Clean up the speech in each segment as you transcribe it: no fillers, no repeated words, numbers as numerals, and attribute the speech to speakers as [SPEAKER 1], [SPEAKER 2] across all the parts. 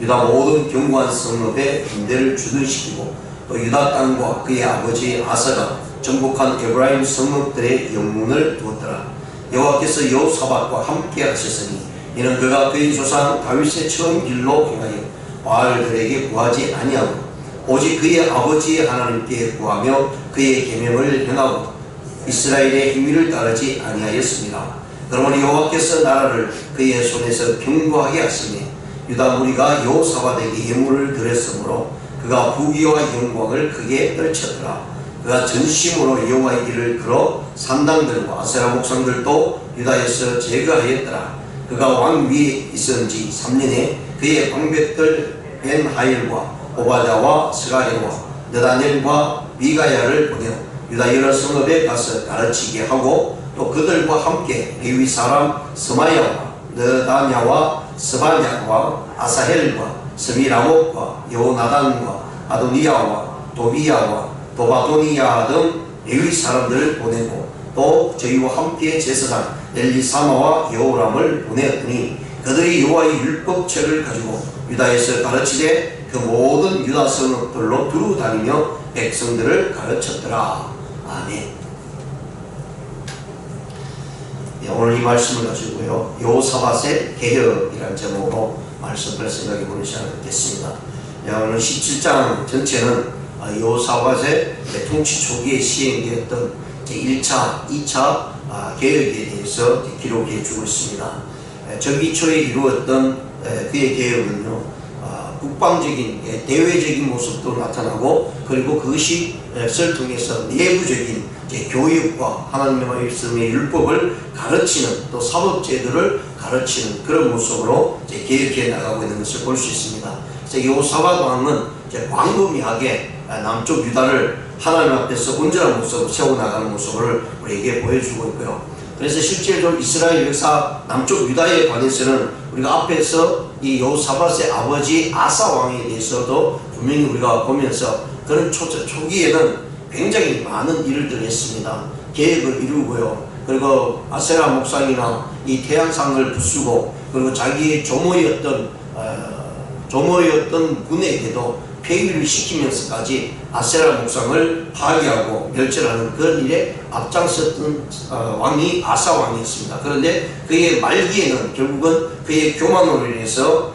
[SPEAKER 1] 유다 모든 견고한 성읍에 군대를 주둔시키고 또 유다 땅과 그의 아버지 아사가 정복한 에브라임 성읍들의 영문을 두었더라. 여호와께서 여호사밧과 함께 하셨으니 이는 그가 그의 조상 다윗의 처음 길로 행하여 바알들에게 구하지 아니하고 오직 그의 아버지의 하나님께 구하며 그의 계명을 행하고 이스라엘의 행위를 따르지 아니하였습니다. 그러므로 여호와께서 나라를 그의 손에서 견고하게 하시니 유다 무리가 여호사밧에게 예물을 드렸으므로 그가 부귀와 영광을 크게 떨쳤더라. 그가 전심으로 여호와의 길을 걸어 산당들과 아세라 목상들도 유다에서 제거하였더라. 그가 왕 위에 있은 지 3년에 그의 방백들 벤하일과 오바다와 스가랴와 느다넬과 미가야를 보내어 유다 여러 성읍에 가서 가르치게 하고 또 그들과 함께 레위 사람 스마야와 느다냐와 스바냐와 아사헬과 스미라목과 여호나단과 아도니야와 도비야와 도바도니야 등 레위 사람들을 보내고 또 저희와 함께 제사장 엘리사마와 여호람을 보내었더니 그들이 여호와의 율법책을 가지고 유다에서 가르치되 그 모든 유다 성읍들로 두루 다니며 백성들을 가르쳤더라. 아멘. 오늘 이 말씀을 가지고요, 여호사밧의 개혁이라는 제목으로 말씀을 생각해보는 시간을 갖겠습니다. 오늘 17장 전체는 여호사밧의 통치 초기에 시행되었던 제1차, 2차 개혁에 대해서 기록해 주고 있습니다. 전기 초에 이루었던 그의 개혁은요, 국방적인 대외적인 모습도 나타나고 그리고 그것이 를 통해서 내부적인 교육과 하나님의 말씀의 율법을 가르치는 또 사법제도를 가르치는 그런 모습으로 개혁해 나가고 있는 것을 볼 수 있습니다. 그래서 여호사밧 왕은 광범위하게 남쪽 유다를 하나님 앞에서 온전한 모습으로 세워나가는 모습을 우리에게 보여주고 있고요. 그래서 실제로 이스라엘 역사 남쪽 유다에 관해서는 우리가 앞에서 이 여호사밧의 아버지 아사 왕에 대해서도 분명히 우리가 보면서 그런 초기에는 굉장히 많은 일들을 했습니다. 계획을 이루고요. 그리고 아세라 목상이나 이 태양상을 부수고 그리고 자기의 조모였던 군에게도 폐위를 시키면서까지 아세라 목상을 파괴하고 멸절하는 그런 일에 앞장섰던 왕이 아사 왕이었습니다. 그런데 그의 말기에는 결국은 그의 교만으로 인해서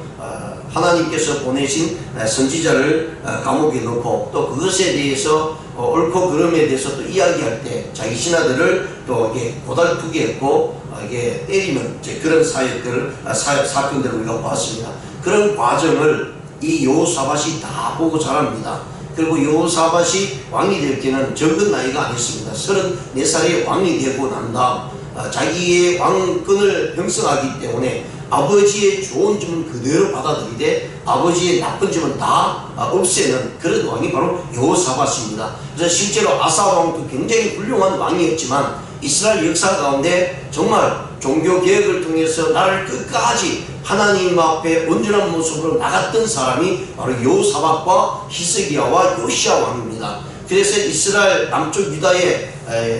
[SPEAKER 1] 하나님께서 보내신 선지자를 감옥에 넣고 또 그것에 대해서 옳고 그름에 대해서 또 이야기할 때 자기 신하들을 또 이게 고달프게 했고 이게 때리는 그런 사건들을 우리가 봤습니다. 그런 과정을 이 여호사밧이 다 보고 자랍니다. 그리고 여호사밧이 왕이 될 때는 적은 나이가 아니었습니다. 34살에 왕이 되고 난 다음 자기의 왕권을 형성하기 때문에 아버지의 좋은 점은 그대로 받아들이되 아버지의 나쁜 점은 다 없애는 그런 왕이 바로 여호사밧입니다. 그래서 실제로 아사 왕도 굉장히 훌륭한 왕이었지만 이스라엘 역사 가운데 정말 종교개혁을 통해서 나를 끝까지 하나님 앞에 온전한 모습으로 나갔던 사람이 바로 여호사밧과 히스기야와 요시야 왕입니다. 그래서 이스라엘 남쪽 유다에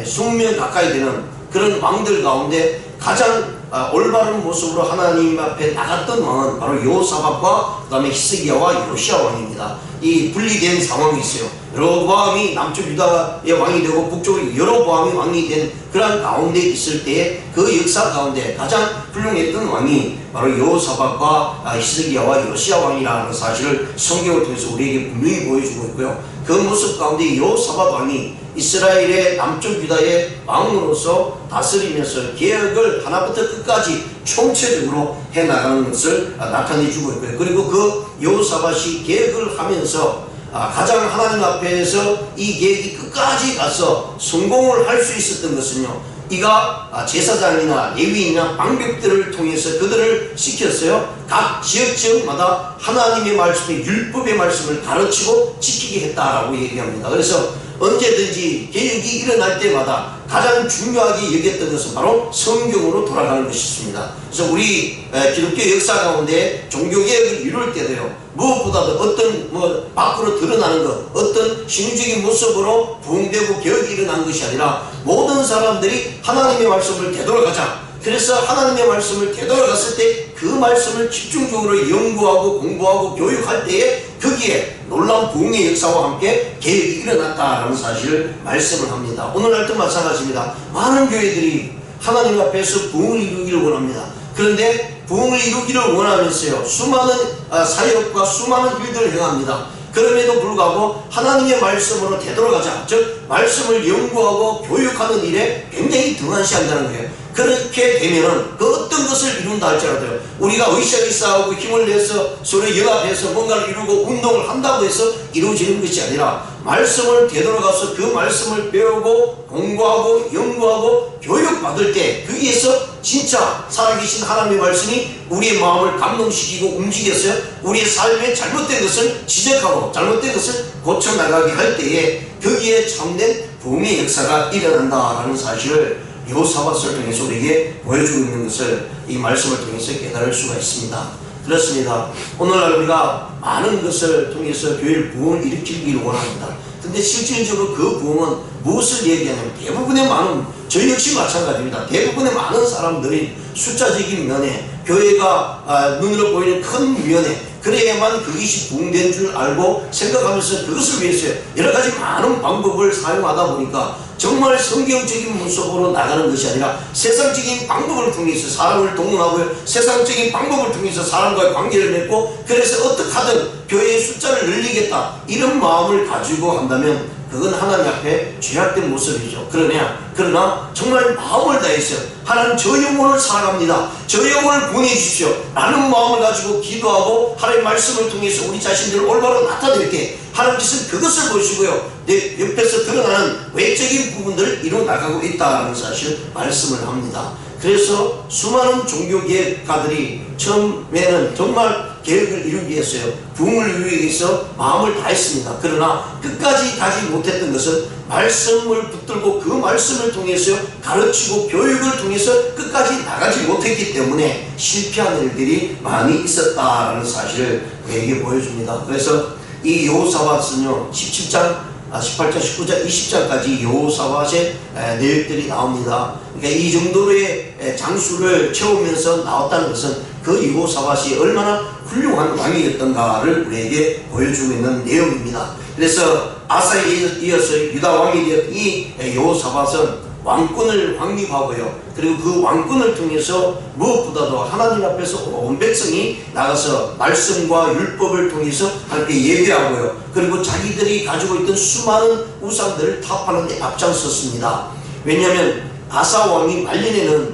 [SPEAKER 1] 20명 가까이 되는 그런 왕들 가운데 가장 올바른 모습으로 하나님 앞에 나갔던 왕은 바로 여호사밧과 그 다음에 히스기야와 요시야 왕입니다. 이 분리된 상황이 있어요. 여로보암이 남쪽 유다의 왕이 되고 북쪽의 여로보암이 왕이 된 그런 가운데 있을 때에 그 역사 가운데 가장 훌륭했던 왕이 바로 여호사밧과 히스기야와 요시야 왕이라는 사실을 성경을 통해서 우리에게 분명히 보여주고 있고요. 그 모습 가운데 여호사밧 왕이 이스라엘의 남쪽 유다의 왕으로서 다스리면서 개혁을 하나부터 끝까지 총체적으로 해나가는 것을 나타내주고 있고요. 그리고 그 여호사밧이 개혁을 하면서 가장 하나님 앞에서 이 계획이 끝까지 가서 성공을 할 수 있었던 것은요, 이가 제사장이나 레위인이나 방백들을 통해서 그들을 시켰어요. 각 지역마다 하나님의 말씀의 율법의 말씀을 가르치고 지키게 했다라고 얘기합니다. 그래서 언제든지 개혁이 일어날 때마다 가장 중요하게 여겼던 것은 바로 성경으로 돌아가는 것이었습니다. 그래서 우리 기독교 역사 가운데 종교개혁을 이룰 때도요, 무엇보다도 어떤 밖으로 드러나는 것, 어떤 신유적인 모습으로 부흥되고 개혁이 일어난 것이 아니라 모든 사람들이 하나님의 말씀을 되돌아가자, 그래서 하나님의 말씀을 되돌아갔을 때 그 말씀을 집중적으로 연구하고 공부하고 교육할 때에 거기에 놀라운 부흥의 역사와 함께 개혁이 일어났다라는 사실을 말씀을 합니다. 오늘날도 마찬가지입니다. 많은 교회들이 하나님 앞에서 부흥을 이루기를 원합니다. 그런데 부흥을 이루기를 원하면서요, 수많은 사역과 수많은 일들을 행합니다. 그럼에도 불구하고 하나님의 말씀으로 되돌아가자, 즉 말씀을 연구하고 교육하는 일에 굉장히 등한시한다는 거예요. 그렇게 되면은 그 어떤 것을 이룬다 할지라도요, 우리가 으쌰으쌰 싸우고 힘을 내서 서로 연합해서 뭔가를 이루고 운동을 한다고 해서 이루어지는 것이 아니라 말씀을 되돌아가서 그 말씀을 배우고 공부하고 연구하고 교육받을 때 거기에서 진짜 살아계신 하나님의 말씀이 우리의 마음을 감동시키고 움직여서 우리의 삶에 잘못된 것을 지적하고 잘못된 것을 고쳐나가게 할 때에 거기에 참된 부흥의 역사가 일어난다라는 사실을 여호사밧을 통해서 우리에게 보여주고 있는 것을 이 말씀을 통해서 깨달을 수가 있습니다. 그렇습니다. 오늘날 우리가 많은 것을 통해서 교회를 부흥을 일으키기를 원합니다. 근데 실질적으로 그 부흥은 무엇을 얘기하냐면 대부분의 많은, 저희 역시 마찬가지입니다. 대부분의 많은 사람들이 숫자적인 면에, 교회가 눈으로 보이는 큰 면에 그래야만 그것이 부흥된 줄 알고 생각하면서 그것을 위해서 여러가지 많은 방법을 사용하다 보니까 정말 성경적인 모습으로 나가는 것이 아니라 세상적인 방법을 통해서 사람을 동원하고요, 세상적인 방법을 통해서 사람과의 관계를 맺고, 그래서 어떻게 하든 교회의 숫자를 늘리겠다 이런 마음을 가지고 한다면 그건 하나님 앞에 죄악된 모습이죠. 그러나 정말 마음을 다해서 하나님 저 영혼을 사랑합니다, 저 영혼을 보내주십시오 라는 마음을 가지고 기도하고 하나님의 말씀을 통해서 우리 자신들을 올바로 나타낼 때 하나님께서는 그것을 보시고요, 내 옆에서 드러나는 외적인 부분들을 이루어 나가고 있다는 사실을 말씀을 합니다. 그래서 수많은 종교개혁가들이 처음에는 정말 계획을 이루기 위해서요, 부흥을 이루기 위해서 마음을 다했습니다. 그러나 끝까지 가지 못했던 것은 말씀을 붙들고 그 말씀을 통해서 가르치고 교육을 통해서 끝까지 나가지 못했기 때문에 실패한 일들이 많이 있었다라는 사실을 우리에게 보여줍니다. 그래서 이 여호사밧은요, 17장 18장, 19장, 20장까지 여호사밧의 내용들이 나옵니다. 그러니까 이 정도의 장수를 채우면서 나왔다는 것은 그 여호사밧이 얼마나 훌륭한 왕이었던가를 우리에게 보여주고 있는 내용입니다. 그래서 아사에 이어서 유다 왕이 되었던 이 여호사밧은 왕권을 확립하고요, 그리고 그 왕권을 통해서 무엇보다도 하나님 앞에서 온 백성이 나가서 말씀과 율법을 통해서 함께 예배하고요, 그리고 자기들이 가지고 있던 수많은 우상들을 타파하는 데 앞장섰습니다. 왜냐하면 아사 왕이 말년에는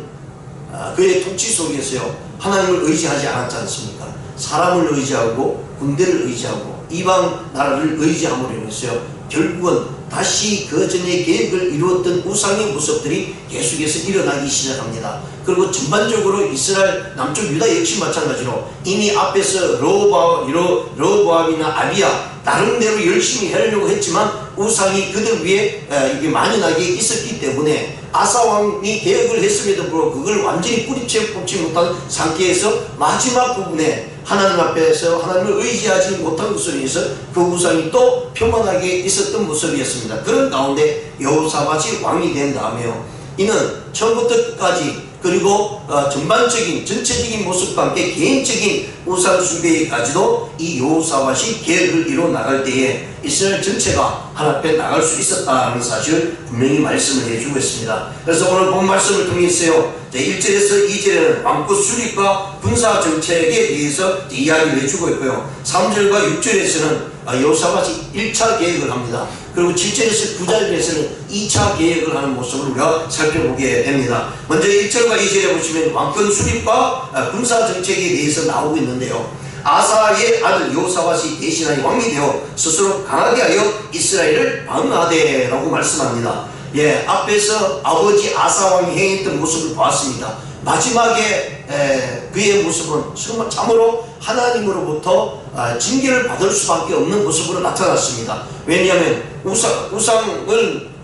[SPEAKER 1] 그의 통치 속에서요, 하나님을 의지하지 않았지 않습니까? 사람을 의지하고 군대를 의지하고 이방 나라를 의지함으로 인해서요, 결국은 다시 그 전에 계획을 이루었던 우상의 모습들이 계속해서 일어나기 시작합니다. 그리고 전반적으로 이스라엘 남쪽 유다 역시 마찬가지로 이미 앞에서 르호보암이나 아비야 나름대로 열심히 하려고 했지만 우상이 그들 위에 이게 만연하게 있었기 때문에 아사 왕이 계획을 했음에도 불구하고 그걸 완전히 뿌리채 뽑지 못한 상태에서 마지막 부분에 하나님 앞에서 하나님을 의지하지 못한 것으로 인해서 그 우상이 또 평안하게 있었던 모습이었습니다. 그런 가운데 여호사밧이 왕이 된 다음에요, 이는 처음부터 끝까지 그리고 전반적인 전체적인 모습과 함께 개인적인 우상 숭배까지도 이 여호사밧이 계획을 이루어 나갈 때에 이스라엘 전체가 하나님 앞에 나갈 수 있었다는 사실을 분명히 말씀을 해주고 있습니다. 그래서 오늘 본 말씀을 통해서요, 1절에서 2절에는 왕권 수립과 군사 정책에 대해서 이야기를 해주고 있고요, 3절과 6절에서는 여호사밧이 1차 계획을 합니다. 그리고 7절에서 9절에서는 2차 계획을 하는 모습을 우리가 살펴보게 됩니다. 먼저 1절과 2절에 보시면 왕권 수립과 군사 정책에 대해서 나오고 있는데요, 아사의 아들 여호사밧이 대신하여 왕이 되어 스스로 강하게 하여 이스라엘을 방어하되 라고 말씀합니다. 앞에서 아버지 아사 왕이 행했던 모습을 보았습니다. 마지막에 그의 모습은 정말 참으로 하나님으로부터 징계를 받을 수밖에 없는 모습으로 나타났습니다. 왜냐하면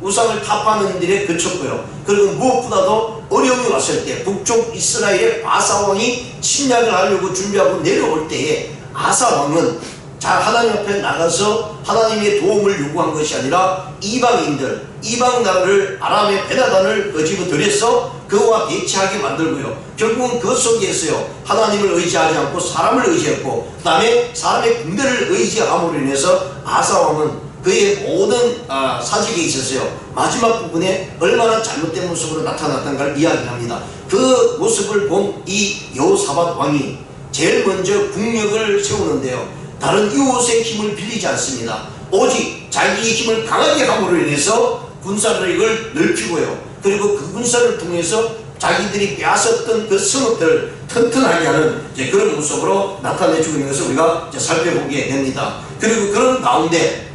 [SPEAKER 1] 우상을 타파하는 일에 그쳤고요, 그리고 무엇보다도 어려움이 왔을 때 북쪽 이스라엘의 아사 왕이 침략을 하려고 준비하고 내려올 때에 아사 왕은 하나님 앞에 나가서 하나님의 도움을 요구한 것이 아니라 이방인들, 이방 나라를 아람의 베나단을 끄집어들여서 그와 대치하게 만들고요. 결국은 그 속에서요 하나님을 의지하지 않고 사람을 의지했고, 그 다음에 사람의 군대를 의지함으로 인해서 아사 왕은 그의 모든 사직에 있어서요 마지막 부분에 얼마나 잘못된 모습으로 나타났던가를 이야기합니다. 그 모습을 본 이 여호사밧 왕이 제일 먼저 국력을 세우는데요, 다른 이웃의 힘을 빌리지 않습니다. 오직 자기의 힘을 강하게 함으로 인해서 군사력을 넓히고요, 그리고 그 군사를 통해서 자기들이 빼앗았던 그 성읍들을 튼튼하게 하는 그런 모습으로 나타내주고 있는 것을 우리가 살펴보게 됩니다. 그리고 그런 가운데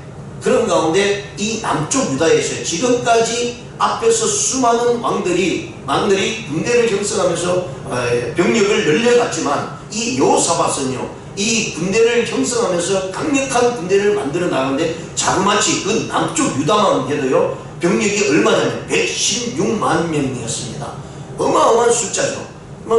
[SPEAKER 1] 이 남쪽 유다에서 지금까지 앞에서 수많은 왕들이 군대를 형성하면서 병력을 늘려갔지만, 이 여호사밧은요 이 군대를 형성하면서 강력한 군대를 만들어 나가는데 자그마치 그 남쪽 유다만 해도요 병력이 얼마냐면 116만 명이었습니다. 어마어마한 숫자죠.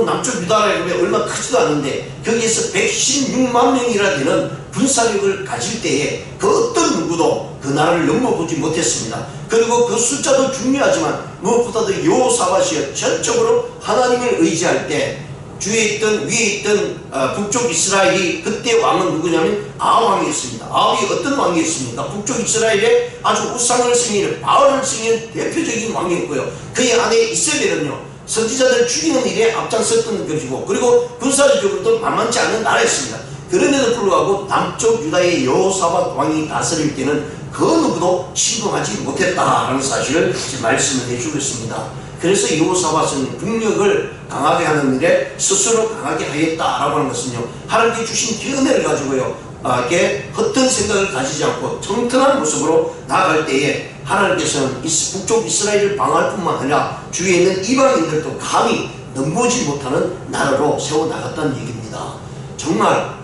[SPEAKER 1] 남쪽 유다라고 얼마 크지도 않은데 거기에서 116만 명이라 되는 군사력을 가질 때에 그 어떤 누구도 그 나라를 넘어보지 못했습니다. 그리고 그 숫자도 중요하지만 무엇보다도 여호사밧이 전적으로 하나님을 의지할 때 위에 있던 북쪽 이스라엘이 그때 왕은 누구냐면 아합왕이었습니다. 아합이 어떤 왕이었습니까? 북쪽 이스라엘의 아주 우상을 승인, 바알을 승인 대표적인 왕이었고요. 그의 아내 이세벨은요 선지자들 죽이는 일에 앞장섰던 것이고, 그리고 군사적으로도 만만치 않은 나라였습니다. 그런데도 불구하고 남쪽 유다의 여호사밧 왕이 다스릴 때는 그 누구도 침공하지 못했다라는 사실을 말씀을 해주고 있습니다. 그래서 여호사밧은 국력을 강하게 하는 일에 스스로 강하게 하겠다라고 하는 것은요 하나님께 주신 기은혜를 가지고요 이렇게 헛된 생각을 가지지 않고 튼튼한 모습으로 나아갈 때에 하나님께서는 북쪽 이스라엘을 방어할 뿐만 아니라 주위에 있는 이방인들도 감히 넘보지 못하는 나라로 세워나갔다는 얘기입니다. 정말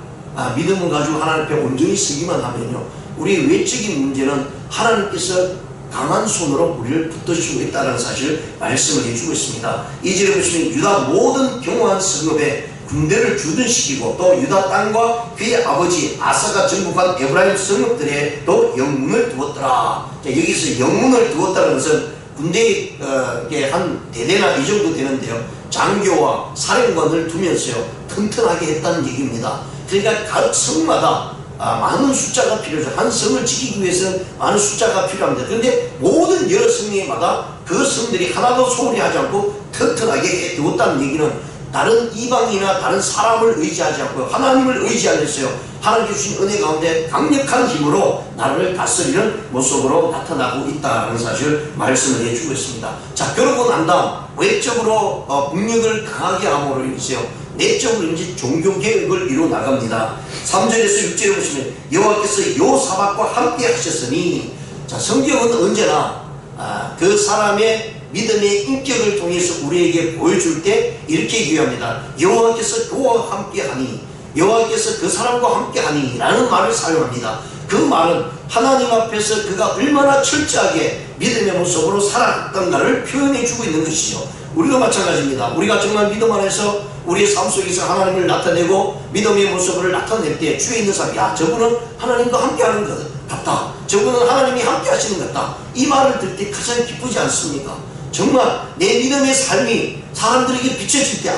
[SPEAKER 1] 믿음을 가지고 하나님 앞에 온전히 서기만 하면요 우리의 외적인 문제는 하나님께서 강한 손으로 우리를 붙드시고 있다는 사실을 말씀을 해주고 있습니다. 이절에 보시면 유다 모든 경호한 성읍에 군대를 주둔시키고 또 유다 땅과 그의 아버지 아사가 정복한 에브라임 성읍들에 또 영문을 두었더라. 여기서 영문을 두었다는 것은 군대에 한 대대나 이 정도 되는데요 장교와 사령관을 두면서요 튼튼하게 했다는 얘기입니다. 그러니까 각 성마다 많은 숫자가 필요하죠. 한 성을 지키기 위해서는 많은 숫자가 필요합니다. 그런데 모든 여러 성에마다 그 성들이 하나도 소홀히 하지 않고 튼튼하게 해두었다는 얘기는 다른 이방이나 다른 사람을 의지하지 않고 하나님을 의지하면서요 하나님께 주신 은혜 가운데 강력한 힘으로 나라를 다스리는 모습으로 나타나고 있다는 사실을 말씀을 해주고 있습니다. 자, 그러고 난 다음 외적으로 국력을 강하게 함으로 인해서요 내적으로 이제 종교개혁을 이루어 나갑니다. 3절에서 6절에 보시면 여호와께서 여호사밧과 함께 하셨으니, 자 성경은 언제나 그 사람의 믿음의 인격을 통해서 우리에게 보여줄 때 이렇게 얘기합니다. 여호와께서 그와 함께하니, 여호와께서 그 사람과 함께하니 라는 말을 사용합니다. 그 말은 하나님 앞에서 그가 얼마나 철저하게 믿음의 모습으로 살아갔던가를 표현해 주고 있는 것이죠. 우리도 마찬가지입니다. 우리가 정말 믿음 안에서 우리의 삶 속에서 하나님을 나타내고 믿음의 모습을 나타낼 때 주위에 있는 사람이 야 저분은 하나님과 함께하는 것 같다, 저분은 하나님이 함께 하시는 것 같다, 이 말을 들을 때 가장 기쁘지 않습니까? 정말 내 믿음의 삶이 사람들에게 비춰질 때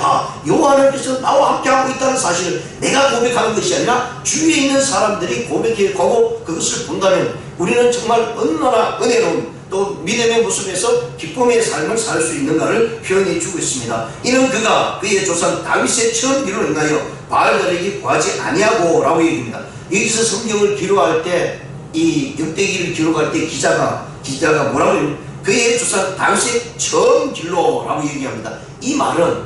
[SPEAKER 1] 여호와 하나님께서 나와 함께하고 있다는 사실을 내가 고백하는 것이 아니라 주위에 있는 사람들이 고백하고 그것을 본다면 우리는 정말 얼마나 은혜로운 또 믿음의 모습에서 기쁨의 삶을 살 수 있는가를 표현해 주고 있습니다. 이는 그가 그의 조상 다윗의 처음 기록을 인하여 바알들에게 구하지 아니하고 라고 얘기합니다. 여기서 성경을 기록할 때 이 역대기를 기록할 때 기자가 뭐라고 해요? 그의 조상 다윗의 처음 길로라고 얘기합니다. 이 말은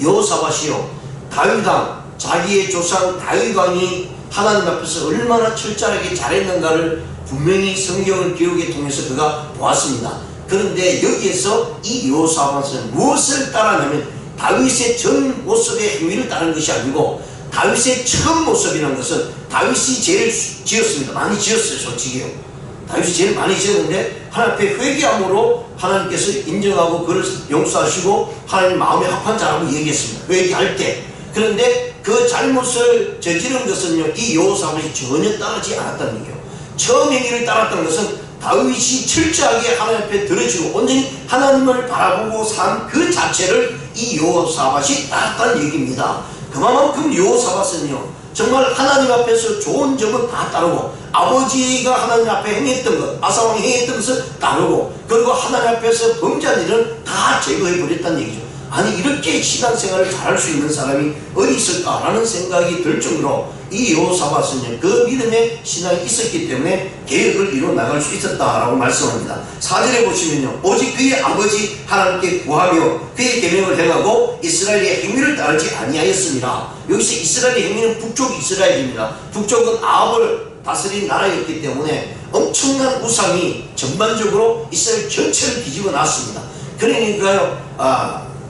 [SPEAKER 1] 여호사밧이요 다윗왕 자기의 조상 다윗왕이 하나님 앞에서 얼마나 철저하게 잘했는가를 분명히 성경을 기록에 통해서 그가 보았습니다. 그런데 여기에서 이 여호사밧은 무엇을 따라하냐면 다윗의 전 모습의 행위를 따르는 것이 아니고 다윗의 처음 모습이라는 것은 다윗이 제일 지었습니다. 많이 지었어요. 솔직히요. 다윗이 제일 많이 지었는데 하나님 앞에 회개함으로 하나님께서 인정하고 그를 용서하시고 하나님 마음에 합한 자라고 얘기했습니다. 회개할 때. 그런데 그 잘못을 저지른 것은요 이 여호사밧이 전혀 따르지 않았다는 얘기예요. 처음 행위를 따랐다는 것은 다윗이 철저하게 하나님 앞에 들어지고 온전히 하나님을 바라보고 산 그 자체를 이 여호사밧이 따랐다는 얘기입니다. 그만큼 여호사밧은요 정말 하나님 앞에서 좋은 점은 다 따르고 아버지가 하나님 앞에 행했던 것, 아사왕이 행했던 것을 따르고 그리고 하나님 앞에서 범죄한 일은 다 제거해 버렸다는 얘기죠. 아니 이렇게 신앙생활을 잘할 수 있는 사람이 어디 있을까라는 생각이 들 정도로 이 여호사밧은 그 믿음의 신앙이 있었기 때문에 계획을 이루어 나갈 수 있었다라고 말씀합니다. 4절에 보시면요 오직 그의 아버지 하나님께 구하며 그의 계명을 행하고 이스라엘의 행위를 따르지 아니하였습니다. 여기서 이스라엘의 행위는 북쪽 이스라엘입니다. 북쪽은 아합을 다스린 나라였기 때문에 엄청난 우상이 전반적으로 이스라엘 전체를 뒤집어 놨습니다. 그러니까요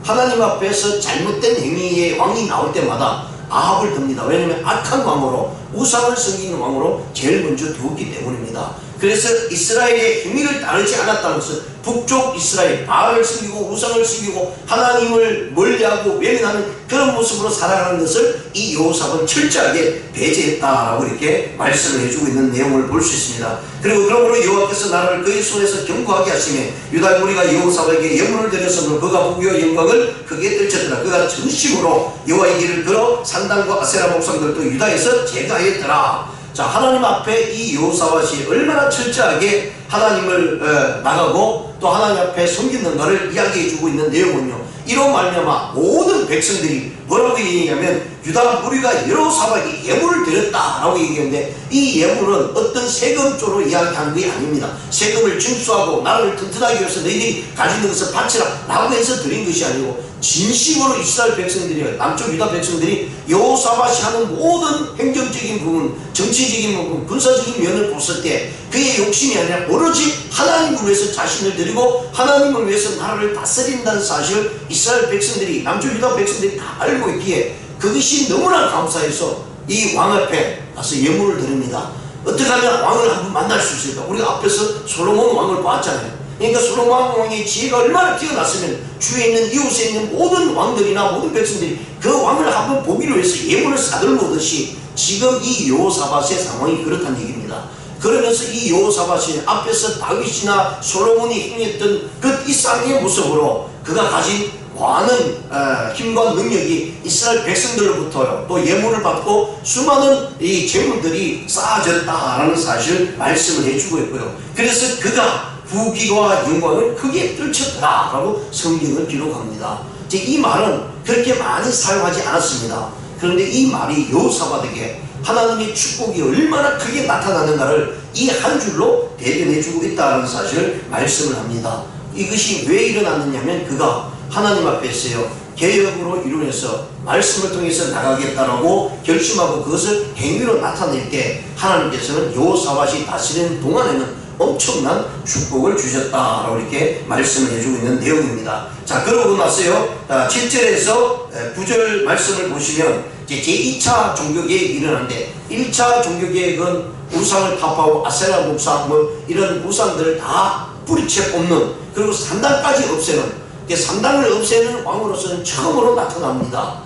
[SPEAKER 1] 하나님 앞에서 잘못된 행위의 왕이 나올 때마다 아합을 듭니다. 왜냐하면 악한 왕으로 우상을 섬기는 왕으로 제일 먼저 두었기 때문입니다. 그래서 이스라엘의 행위를 따르지 않았다는 것은 북쪽 이스라엘 바알을 섬기고 우상을 섬기고 하나님을 멀리하고 외면하는 그런 모습으로 살아가는 것을 이 여호사밧은 철저하게 배제했다라고 이렇게 말씀을 해주고 있는 내용을 볼 수 있습니다. 그리고 그러므로 여호와께서 나라를 그의 손에서 견고하게 하시며 유다 무리가 여호사밧에게 예물을 드렸으므로 그가 부귀와 영광을 크게 떨쳤더라. 그가 전심으로 여호와의 길을 걸어 산당과 아세라 목상들도 유다에서 제거하였더라. 자, 하나님 앞에 이 여호사밧이 얼마나 철저하게 하나님을 나가고 또 하나님 앞에 섬기는가를 이야기해주고 있는 내용은요 이로 말미암아 모든 백성들이 뭐라고 얘기하냐면 유다 무리가 여호사밧이 예물을 드렸다라고 얘기하는데 이 예물은 어떤 세금조로 이야기하는 게 아닙니다. 세금을 징수하고 나라를 튼튼하게 위해서 너희들이 가지는 것을 바치라 라고 해서 드린 것이 아니고 진심으로 이스라엘 백성들이 남쪽 유다 백성들이 여호사밧이 하는 모든 행정적인 부분, 정치적인 부분, 군사적인 면을 봤을 때 그의 욕심이 아니라 오로지 하나님을 위해서 자신을 드리고 하나님을 위해서 나라를 다스린다는 사실을 이스라엘 백성들이 남쪽 유다 백성들이 다 알고 있기에 그것이 너무나 감사해서 이 왕 앞에 가서 예물을 드립니다. 어떻게 하면 왕을 한번 만날 수 있을까? 우리가 앞에서 솔로몬 왕을 봤잖아요. 그러니까 솔로몬 왕의 지혜가 얼마나 뛰어났으면 주위에 있는 이웃에 있는 모든 왕들이나 모든 백성들이 그 왕을 한번 보기로 해서 예물을 사들고오듯이 지금 이 여호사밧의 상황이 그렇다는 얘기입니다. 그러면서 이 여호사밧이 앞에서 다윗이나 솔로몬이 행했던 그 이상의 모습으로 그가 가진 많은 힘과 능력이 이스라엘 백성들로부터 또 예물을 받고 수많은 이 재물들이 쌓아졌다라는 사실을 말씀을 해주고 있고요. 그래서 그가 부귀와 영광을 크게 떨쳤다라고 성경을 기록합니다. 이 말은 그렇게 많이 사용하지 않았습니다. 그런데 이 말이 여호사밧에게 하나님의 축복이 얼마나 크게 나타나는가를 이 한 줄로 대변해주고 있다는 사실을 말씀을 합니다. 이것이 왜 일어났느냐면 그가 하나님 앞에서요 개혁으로 이루어서 말씀을 통해서 나가겠다라고 결심하고 그것을 행위로 나타낼 때 하나님께서는 여호사밧이 다스리는 동안에는 엄청난 축복을 주셨다라고 이렇게 말씀을 해주고 있는 내용입니다. 자, 그러고 나서요 7절에서 9절 말씀을 보시면 이제 제2차 종교개혁이 일어나는데 1차 종교개혁은 우상을 타파하고 아세라 목상 뭐 이런 우상들을 다 뿌리채 뽑는 그리고 산당까지 없애는 산당을 없애는 왕으로서는 처음으로 나타납니다.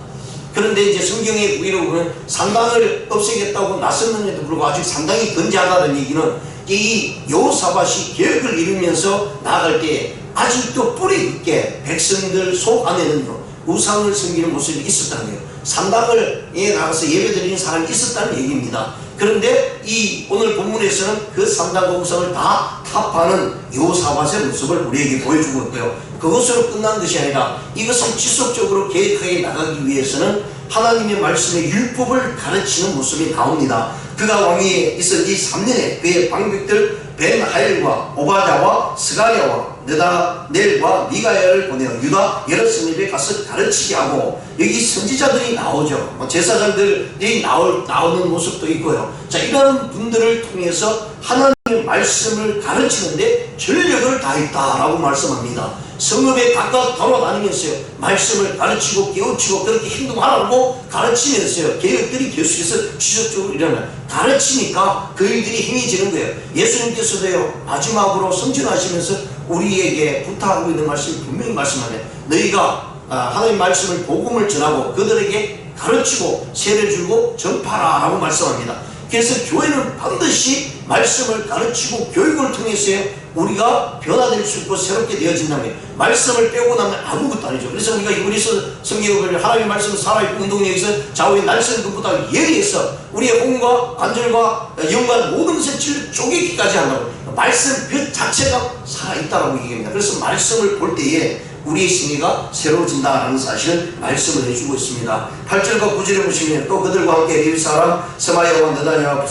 [SPEAKER 1] 그런데 이제 성경의 구기로 보면 산당을 없애겠다고 나섰는데도 불구하고 아직 상당히 건재하다는 얘기는 이 여호사밧이 계획을 이루면서 나아갈 때 아직도 뿌리 깊게 백성들 속 안에는요 우상을 섬기는 모습이 있었다는 거예요. 산당에 나가서 예배드리는 사람이 있었다는 얘기입니다. 그런데 이 오늘 본문에서는 그 산당과 우상을 다 타파하는 여호사밧의 모습을 우리에게 보여주고 있고요. 그것으로 끝난 것이 아니라 이것을 지속적으로 계획하게 나가기 위해서는 하나님의 말씀의 율법을 가르치는 모습이 나옵니다. 그가 왕위에 있은 지 3년에 그의 방백들 벤하일과 오바댜와 스가랴와 느다넬과 미가야를 보내어 유다 여러 성읍에 가서 가르치게 하고 여기 선지자들이 나오죠. 제사장들이 나오는 모습도 있고요. 자, 이런 분들을 통해서 하나님의 말씀을 가르치는데 전력을 다했다라고 말씀합니다. 성읍에 각각 돌아다니면서요 말씀을 가르치고 깨우치고 그렇게 행동하라고 가르치면서요 개혁들이 계속해서 지속적으로 일어나요. 가르치니까 그 일들이 행해지는 거예요. 예수님께서도요 마지막으로 성전하시면서 우리에게 부탁하고 있는 말씀이 분명히 말씀하네요. 너희가 하나님 말씀을 복음을 전하고 그들에게 가르치고 세례 주고 전파라 라고 말씀합니다. 그래서 교회는 반드시 말씀을 가르치고 교육을 통해서 우리가 변화될 수 있고 새롭게 되어진다면, 말씀을 빼고 나면 아무것도 아니죠. 그래서 우리가 이번에서 성경을 하나님의 말씀 살아있고 운동력에서 좌우의 날선 것보다 예리해서 우리의 혼과 관절과 영과 모든 것을 쪼개기까지 한다고, 말씀 그 자체가 살아있다고 얘기합니다. 그래서 말씀을 볼 때에 우리의 심리가 새로워진다는 사실을 말씀을 해주고 있습니다. 8절과 9절에 보시면 또 그들과 함께 레위 사람 스마야와 느다냐와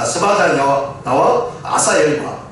[SPEAKER 1] 스바다냐와 아사엘과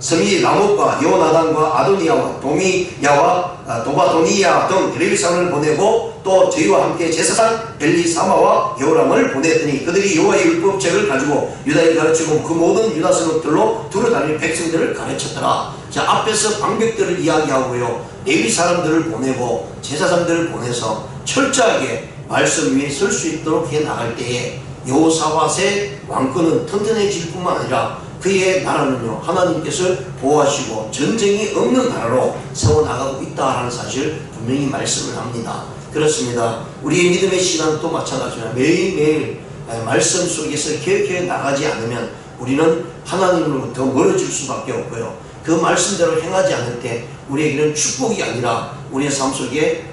[SPEAKER 1] 스미 라못과 요나단과 아도니야와 도미야와 도바도니야 등 레위 사람을 보내고 또 저희와 함께 제사장 엘리사마와 요람을 보냈더니 그들이 여호와의 율법책을 가지고 유다에 가르치고 그 모든 유다 성읍들로 두루다니는 백성들을 가르쳤더라. 자, 앞에서 방백들을 이야기하고요, 레위 사람들을 보내고 제사장들을 보내서 철저하게 말씀 위에 설 수 있도록 해 나갈 때에 여호사밧의 왕권은 튼튼해질 뿐만 아니라 그의 나라는요, 하나님께서 보호하시고 전쟁이 없는 나라로 세워나가고 있다는 사실을 분명히 말씀을 합니다. 그렇습니다. 우리의 믿음의 신앙도 마찬가지입니다. 매일매일 말씀 속에서 기억해 나가지 않으면 우리는 하나님으로부터 멀어질 수밖에 없고요, 그 말씀대로 행하지 않을 때 우리에게는 축복이 아니라 우리의 삶 속에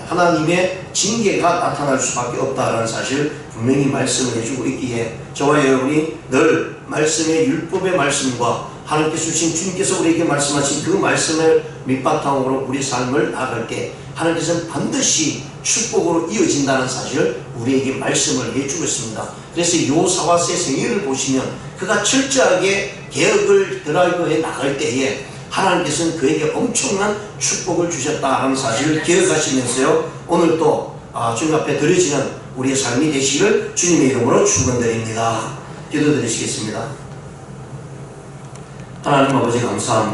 [SPEAKER 1] 하나님의 징계가 나타날 수밖에 없다는 사실을 분명히 말씀을 해주고 있기에 저와 여러분이 늘 말씀의 율법의 말씀과 하나님께서 주신 주님께서 우리에게 말씀하신 그 말씀을 밑바탕으로 우리 삶을 나아갈 때 하나님께서는 반드시 축복으로 이어진다는 사실을 우리에게 말씀을 해주고 있습니다. 그래서 여호사밧의 생애를 보시면 그가 철저하게 개혁을 드라이브해 나갈 때에 하나님께서는 그에게 엄청난 축복을 주셨다는 사실을 기억하시면서요, 오늘 또 주님 앞에 드려지는 우리의 삶이 되시기를 주님의 이름으로 축원드립니다. 기도드리시겠습니다. 하나님 아버지 감사합니다.